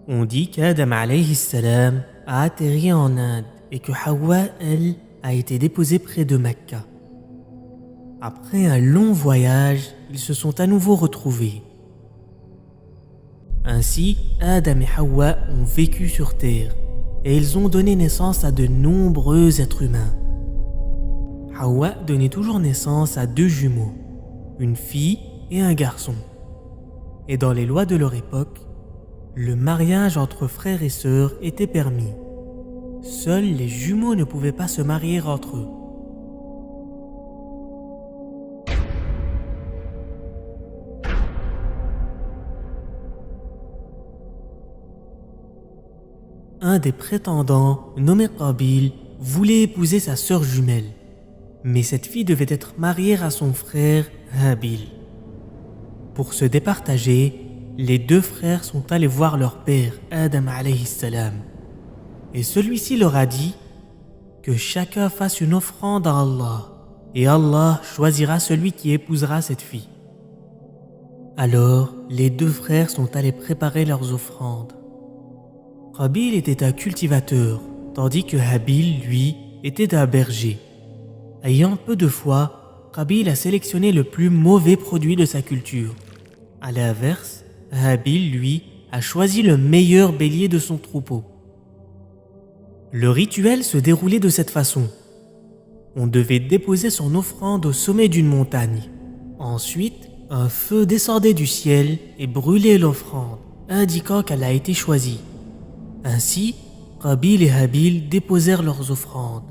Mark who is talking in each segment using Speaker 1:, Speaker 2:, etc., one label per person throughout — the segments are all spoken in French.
Speaker 1: On dit qu'Adam alayhi salam a atterri en Inde et que Hawa, elle, a été déposée près de Mecca. Après un long voyage, ils se sont à nouveau retrouvés. Ainsi, Adam et Hawa ont vécu sur Terre et ils ont donné naissance à de nombreux êtres humains. Hawa donnait toujours naissance à 2 jumeaux, une fille et un garçon. Et dans les lois de leur époque, le mariage entre frères et sœurs était permis. Seuls les jumeaux ne pouvaient pas se marier entre eux. Un des prétendants, nommé Qabil, voulait épouser sa sœur jumelle. Mais cette fille devait être mariée à son frère Habil. Pour se départager, les 2 frères sont allés voir leur père, Adam alayhi salam. Et celui-ci leur a dit que chacun fasse une offrande à Allah, et Allah choisira celui qui épousera cette fille. Alors, les 2 frères sont allés préparer leurs offrandes. Qabil était un cultivateur, tandis que Habil, lui, était un berger. Ayant peu de foi, Qabil a sélectionné le plus mauvais produit de sa culture. À l'inverse, Habil, lui, a choisi le meilleur bélier de son troupeau. Le rituel se déroulait de cette façon. On devait déposer son offrande au sommet d'une montagne. Ensuite, un feu descendait du ciel et brûlait l'offrande, indiquant qu'elle a été choisie. Ainsi, Qabil et Habil déposèrent leurs offrandes.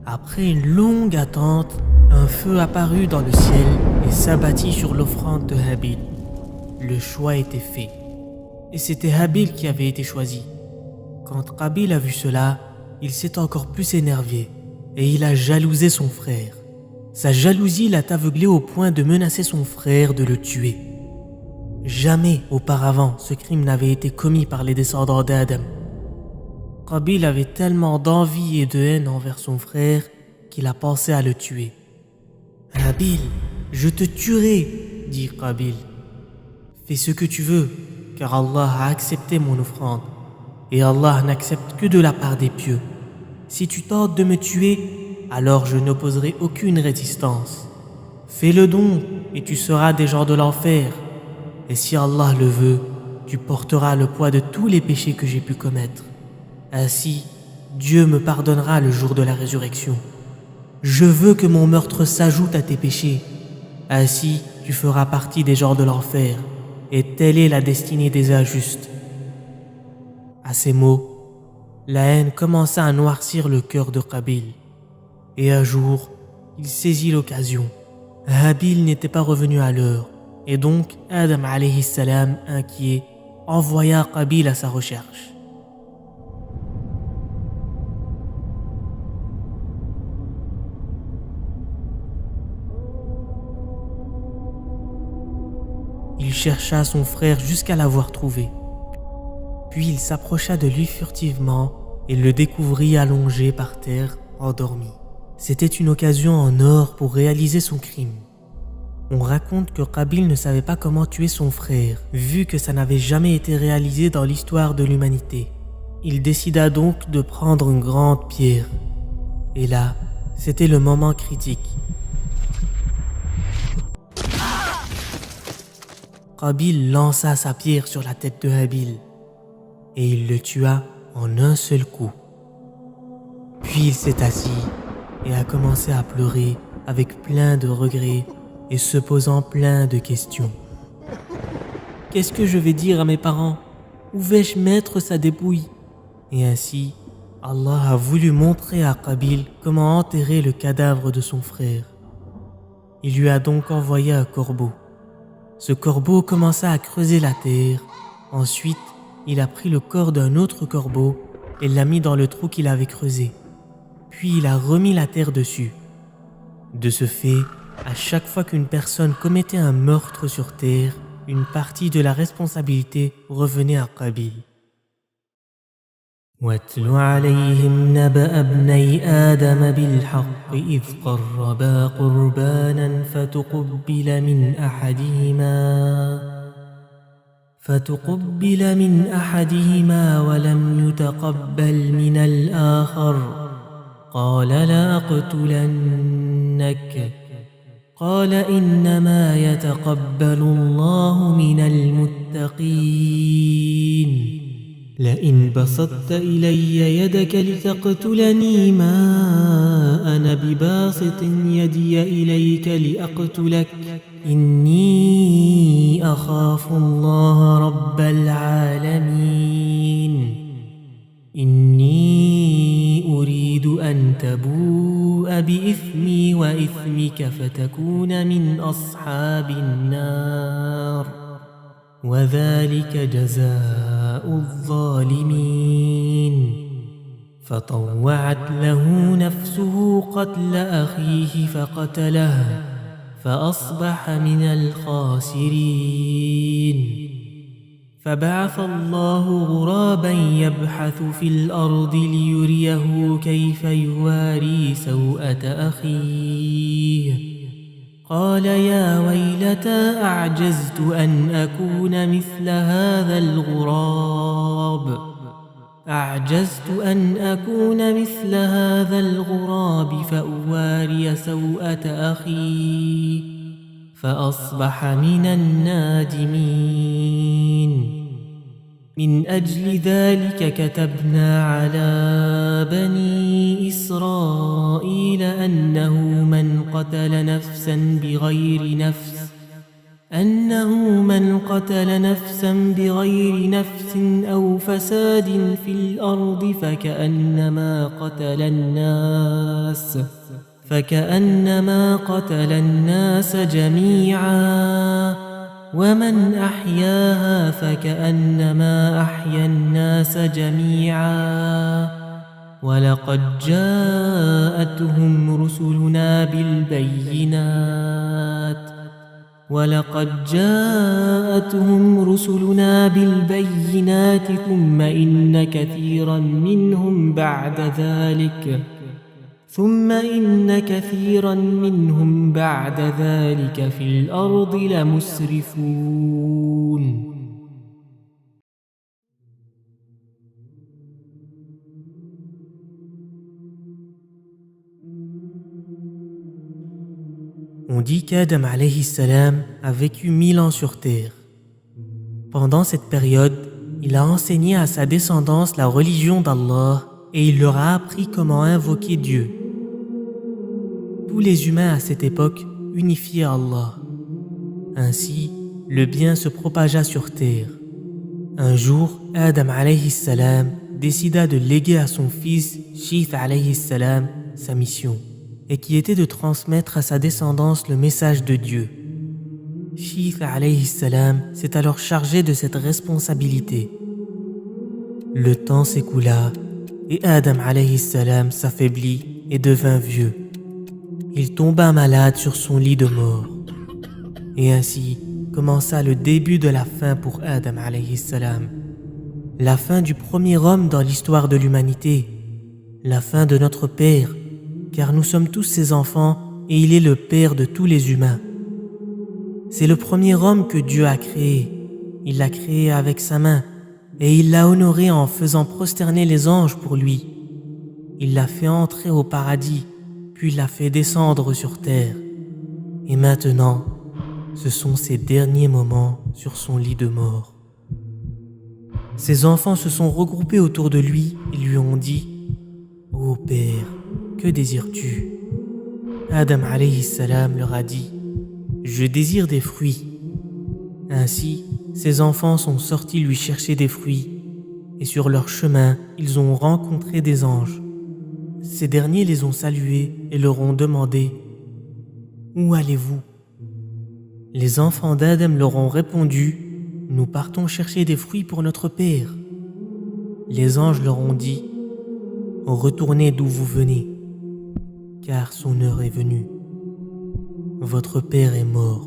Speaker 1: Après une longue attente, un feu apparut dans le ciel et s'abattit sur l'offrande de Habil. Le choix était fait, et c'était Habil qui avait été choisi. Quand Qabil a vu cela, il s'est encore plus énervé, et il a jalousé son frère. Sa jalousie l'a aveuglé au point de menacer son frère de le tuer. Jamais auparavant ce crime n'avait été commis par les descendants d'Adam. Qabil avait tellement d'envie et de haine envers son frère qu'il a pensé à le tuer. « Habil, je te tuerai, dit Qabil. Fais ce que tu veux, car Allah a accepté mon offrande, et Allah n'accepte que de la part des pieux. Si tu tentes de me tuer, alors je n'opposerai aucune résistance. Fais-le donc, et tu seras des gens de l'enfer. Et si Allah le veut, tu porteras le poids de tous les péchés que j'ai pu commettre. Ainsi, Dieu me pardonnera le jour de la résurrection. Je veux que mon meurtre s'ajoute à tes péchés. Ainsi, tu feras partie des gens de l'enfer, et telle est la destinée des injustes. » À ces mots, la haine commença à noircir le cœur de Qabil. Et un jour, il saisit l'occasion. Habil n'était pas revenu à l'heure, et donc Adam alayhi salam, inquiet, envoya Qabil à sa recherche. Il chercha son frère jusqu'à l'avoir trouvé. Puis il s'approcha de lui furtivement et le découvrit allongé par terre, endormi. C'était une occasion en or pour réaliser son crime. On raconte que Qabil ne savait pas comment tuer son frère, vu que ça n'avait jamais été réalisé dans l'histoire de l'humanité. Il décida donc de prendre une grande pierre. Et là, c'était le moment critique. Qabil lança sa pierre sur la tête de Habil et il le tua en un seul coup. Puis il s'est assis et a commencé à pleurer avec plein de regrets et se posant plein de questions. Qu'est-ce que je vais dire à mes parents? Où vais-je mettre sa dépouille? Et ainsi, Allah a voulu montrer à Qabil comment enterrer le cadavre de son frère. Il lui a donc envoyé un corbeau. Ce corbeau commença à creuser la terre. Ensuite, il a pris le corps d'un autre corbeau et l'a mis dans le trou qu'il avait creusé. Puis il a remis la terre dessus. De ce fait, à chaque fois qu'une personne commettait un meurtre sur terre, une partie de la responsabilité revenait à Qabil. واتل عليهم نبأ ابني آدم بالحق إذ قربا قربانا فتقبل من أحدهما فتقبل من أحدهما ولم يتقبل من الآخر قال لأقتلنك قال إنما يتقبل الله من المتقين لئن بسطت إلي يدك لتقتلني ما أنا بباسط يدي إليك لأقتلك إني أخاف الله رب العالمين إني أريد أن تبوء بإثمي وإثمك فتكون من أصحاب النار وذلك جزاء الظالمين فطوعت له نفسه قتل أخيه فقتله فأصبح من الخاسرين فبعث الله غرابا يبحث في الأرض ليريه كيف يواري سوءة أخيه قال يا ويلتى أعجزت أن أكون مثل هذا الغراب فأواري سوءة أخي فأصبح من النادمين من أجل ذلك كتبنا على بني إسرائيل أنه من قتل نفسا بغير نفس أو فساد في الأرض فكأنما قتل الناس جميعا ومن أحياها فكأنما أحيا الناس جميعا ولقد جاءتهم رسلنا بالبينات ثم إن كثيرا منهم بعد ذلك في الأرض لمسرفون. On dit qu'Adam alayhi salam a vécu 1000 ans sur terre. Pendant cette période, il a enseigné à sa descendance la religion d'Allah et il leur a appris comment invoquer Dieu. Tous les humains à cette époque unifiaient Allah. Ainsi, le bien se propagea sur terre. Un jour, Adam alayhi salam décida de léguer à son fils Shith alayhi salam sa mission, et qui était de transmettre à sa descendance le message de Dieu. Shith alayhi salam s'est alors chargé de cette responsabilité. Le temps s'écoula et Adam alayhi salam s'affaiblit et devint vieux. Il tomba malade sur son lit de mort. Et ainsi commença le début de la fin pour Adam alayhi salam. La fin du premier homme dans l'histoire de l'humanité. La fin de notre Père, car nous sommes tous ses enfants et il est le Père de tous les humains. C'est le premier homme que Dieu a créé. Il l'a créé avec sa main et il l'a honoré en faisant prosterner les anges pour lui. Il l'a fait entrer au paradis, puis l'a fait descendre sur terre. Et maintenant, ce sont ses derniers moments sur son lit de mort. Ses enfants se sont regroupés autour de lui et lui ont dit « Ô Père, que désires-tu » Adam alayhi salam leur a dit « Je désire des fruits ». Ainsi, ses enfants sont sortis lui chercher des fruits et sur leur chemin, ils ont rencontré des anges. Ces derniers les ont salués et leur ont demandé « Où allez-vous » Les enfants d'Adam leur ont répondu « Nous partons chercher des fruits pour notre Père ». Les anges leur ont dit « Retournez d'où vous venez, car son heure est venue. Votre Père est mort. »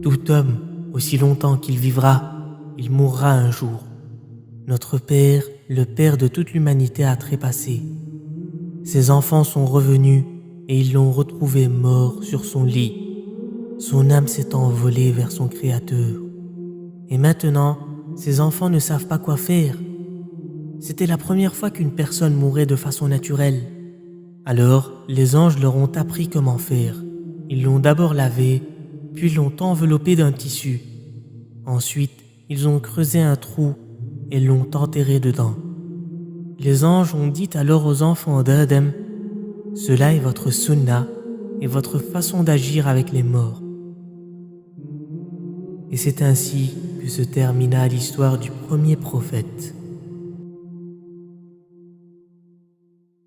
Speaker 1: Tout homme, aussi longtemps qu'il vivra, il mourra un jour. Notre Père, le Père de toute l'humanité, a trépassé. Ses enfants sont revenus et ils l'ont retrouvé mort sur son lit. son âme s'est envolée vers son Créateur. Et maintenant, ses enfants ne savent pas quoi faire. C'était la première fois qu'une personne mourait de façon naturelle. Alors, les anges leur ont appris comment faire. Ils l'ont d'abord lavé, puis l'ont enveloppé d'un tissu. Ensuite, ils ont creusé un trou et l'ont enterré dedans. Les anges ont dit alors aux enfants d'Adam, « Cela est votre sunna et votre façon d'agir avec les morts. » Et c'est ainsi que se termina l'histoire du premier prophète.